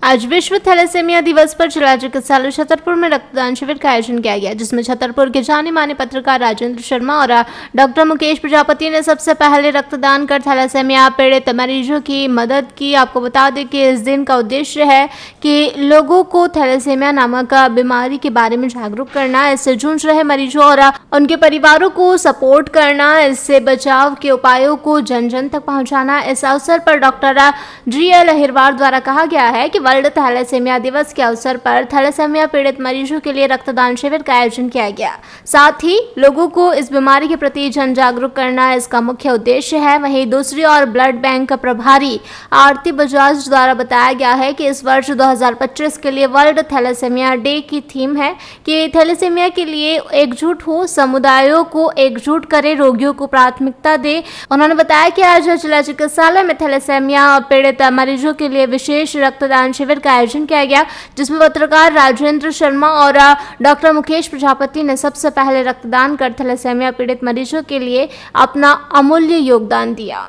आज विश्व थैलेसीमिया दिवस पर जिला चिकित्सालय छतरपुर में रक्तदान शिविर का आयोजन किया गया, जिसमें छतरपुर के जाने माने पत्रकार राजेंद्र शर्मा और डॉक्टर मुकेश प्रजापति ने सबसे पहले रक्तदान कर थैलेसीमिया पीड़ित मरीजों की मदद की। आपको बता दें कि इस दिन का उद्देश्य है कि लोगों को थैलेसीमिया नामक बीमारी के बारे में जागरूक करना, इससे जूझ रहे मरीजों और उनके परिवारों को सपोर्ट करना, इससे बचाव के उपायों को जन जन तक पहुँचाना। इस अवसर पर डॉक्टर GL अहिरवार द्वारा कहा गया है कि वर्ल्ड थैलेसीमिया दिवस के अवसर पर थैलेसीमिया पीड़ित मरीजों के लिए रक्तदान शिविर का आयोजन किया गया। साथ ही लोगों को इस बीमारी के प्रति जन जागरूक करना इसका मुख्य उद्देश्य है। वहीं दूसरी ओर ब्लड बैंक प्रभारी आरती बजाज द्वारा बताया गया है कि इस वर्ष 2025 के लिए वर्ल्ड थैलेसीमिया डे की थीम है कि थैलेसीमिया के लिए एकजुट हो, समुदायों को एकजुट करे, रोगियों को प्राथमिकता दे। उन्होंने बताया कि आज जिला चिकित्सालय में थैलेसीमिया पीड़ित मरीजों के लिए विशेष रक्तदान शिविर का आयोजन किया गया, जिसमें पत्रकार राजेंद्र शर्मा और डॉक्टर मुकेश प्रजापति ने सबसे पहले रक्तदान कर थैलेसीमिया पीड़ित मरीजों के लिए अपना अमूल्य योगदान दिया।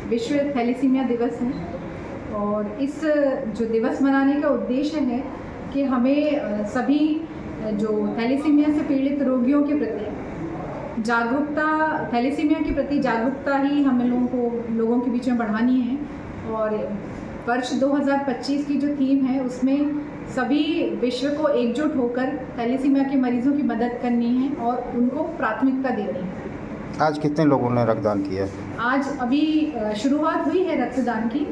विश्व थैलेसीमिया दिवस है और इस जो दिवस मनाने का उद्देश्य है कि हमें सभी जो थैलेसीमिया से पीड़ित रोगियों के प्रति जागरूकता, थैलेसीमिया के प्रति जागरूकता ही हमें लोगों के बीच में बढ़ानी है। और वर्ष 2025 की जो थीम है उसमें सभी विश्व को एकजुट होकर थैलेसीमिया के मरीजों की मदद करनी है और उनको प्राथमिकता देनी है। आज कितने लोगों ने रक्तदान किया? आज अभी शुरुआत हुई है रक्तदान की,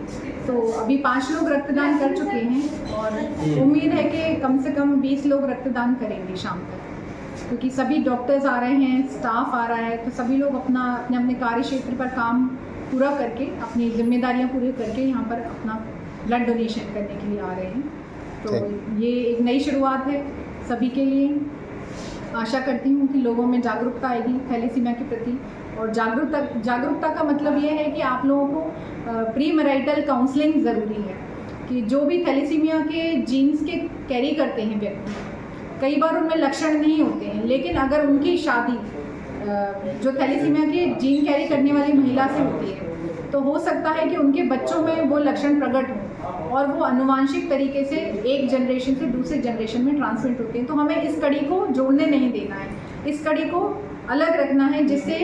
तो अभी 5 लोग रक्तदान कर चुके हैं और उम्मीद है कि कम से कम 20 लोग रक्तदान करेंगे शाम तक, क्योंकि सभी डॉक्टर्स आ रहे हैं, स्टाफ आ रहा है, तो सभी लोग अपने अपने कार्य क्षेत्र पर काम पूरा करके, अपनी जिम्मेदारियां पूरी करके यहाँ पर अपना ब्लड डोनेशन करने के लिए आ रहे हैं। तो ये एक नई शुरुआत है सभी के लिए। आशा करती हूँ कि लोगों में जागरूकता आएगी थैलेसीमिया के प्रति। और जागरूकता का मतलब ये है कि आप लोगों को प्री मैरिटल काउंसलिंग ज़रूरी है कि जो भी थैलेसीमिया के जीन्स के कैरी करते हैं व्यक्ति, कई बार उनमें लक्षण नहीं होते हैं, लेकिन अगर उनकी शादी जो थैलेसीमिया के जीन कैरी करने वाली महिला से होती है तो हो सकता है कि उनके बच्चों में वो लक्षण प्रकट हो और वो आनुवांशिक तरीके से एक जनरेशन से दूसरे जनरेशन में ट्रांसमिट होते हैं। तो हमें इस कड़ी को जोड़ने नहीं देना है, इस कड़ी को अलग रखना है, जिससे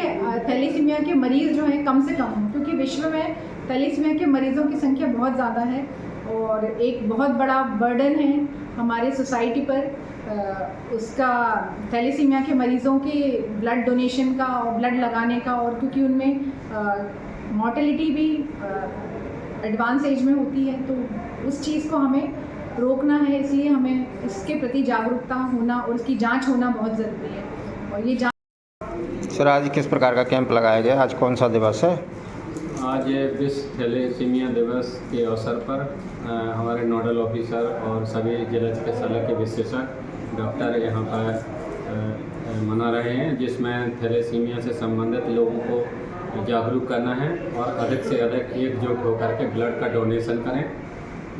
थैलेसीमिया के मरीज़ जो हैं कम से कम हों, क्योंकि विश्व में थैलेसीमिया के मरीज़ों की संख्या बहुत ज़्यादा है और एक बहुत बड़ा बर्डन है हमारे सोसाइटी पर उसका, थैलेसीमिया के मरीज़ों के ब्लड डोनेशन का और ब्लड लगाने का। और क्योंकि उनमें मॉर्टेलिटी भी एडवांस एज में होती है, तो उस चीज़ को हमें रोकना है, इसलिए हमें इसके प्रति जागरूकता होना और उसकी जांच होना बहुत ज़रूरी है। और ये सर, आज किस प्रकार का कैंप लगाया गया? आज कौन सा दिवस है? आज विश्व थैलेसीमिया दिवस के अवसर पर हमारे नोडल ऑफिसर और सभी जिला चिकित्सालय के विशेषज्ञ डॉक्टर यहाँ पर मना रहे हैं, जिसमें थैलेसीमिया से संबंधित लोगों को जागरूक करना है और अधिक से अधिक एकजुट होकर के ब्लड का डोनेशन करें,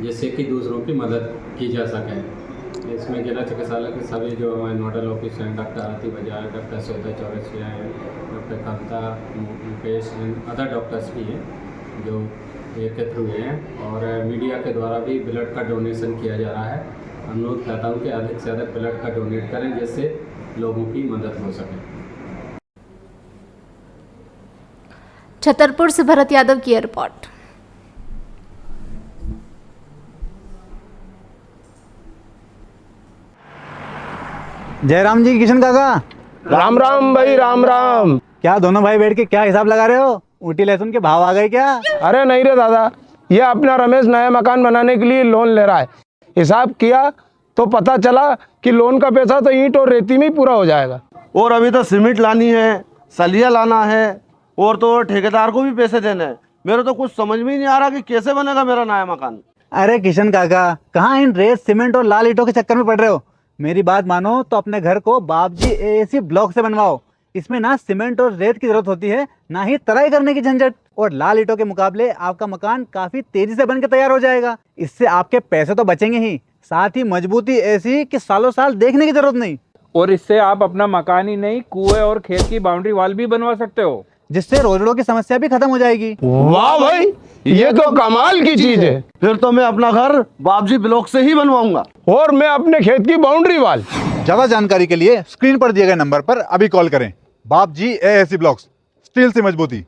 जिससे कि दूसरों की मदद की जा सके। इसमें जिला चिकित्सालय के सभी जो हमारे नोडल ऑफिसर हैं, डॉक्टर आरती बजाज, डॉक्टर श्वेता चौरसिया हैं, doctor Kanta, Mukesh and other doctors भी हैं जो एकत्र हुए हैं। और मीडिया के द्वारा भी ब्लड का डोनेशन किया जा रहा है। अनुरोध करता हूँ कि अधिक से अधिक ब्लड का डोनेट करें, जिससे लोगों की मदद हो सके। छतरपुर से भरत यादव की रिपोर्ट। जयराम जी, किशन काका। राम राम भाई, राम राम। क्या दोनों भाई बैठ के क्या हिसाब लगा रहे हो? ऊटी लहसुन के भाव आ गए क्या? अरे नहीं रे दादा, ये अपना रमेश नया मकान बनाने के लिए लोन ले रहा है। हिसाब किया तो पता चला कि लोन का पैसा तो ईंट और रेती में ही पूरा हो जाएगा। और अभी तो सीमेंट लानी है, सलिया लाना है और तो ठेकेदार को भी पैसे देने हैं। मेरे तो कुछ समझ में ही नहीं आ रहा कि कैसे बनेगा मेरा नया मकान। अरे किशन काका, कहाँ इन रेत, सीमेंट और लाल ईंटों के चक्कर में पड़ रहे हो? मेरी बात मानो तो अपने घर को बाबजी AAC ब्लॉक से बनवाओ। इसमें ना सीमेंट और रेत की जरूरत होती है, ना ही तराई करने की झंझट। और लाल ईंटों के मुकाबले आपका मकान काफी तेजी से बनकर तैयार हो जाएगा। इससे आपके पैसे तो बचेंगे ही, साथ ही मजबूती ऐसी कि सालों साल देखने की जरूरत नहीं। और इससे आप अपना मकान ही नहीं, कुएं और खेत की बाउंड्री वाल भी बनवा सकते हो। जिससे रोजड़ों की समस्या भी खत्म हो जाएगी। वाह भाई, ये तो कमाल की चीज है। फिर तो मैं अपना घर बाबजी ब्लॉक से ही बनवाऊंगा। और मैं अपने खेत की बाउंड्री वाल। ज्यादा जानकारी के लिए स्क्रीन पर दिए गए नंबर पर अभी कॉल करें। बाबजी एएसी ब्लॉक्स, स्टील से मजबूती।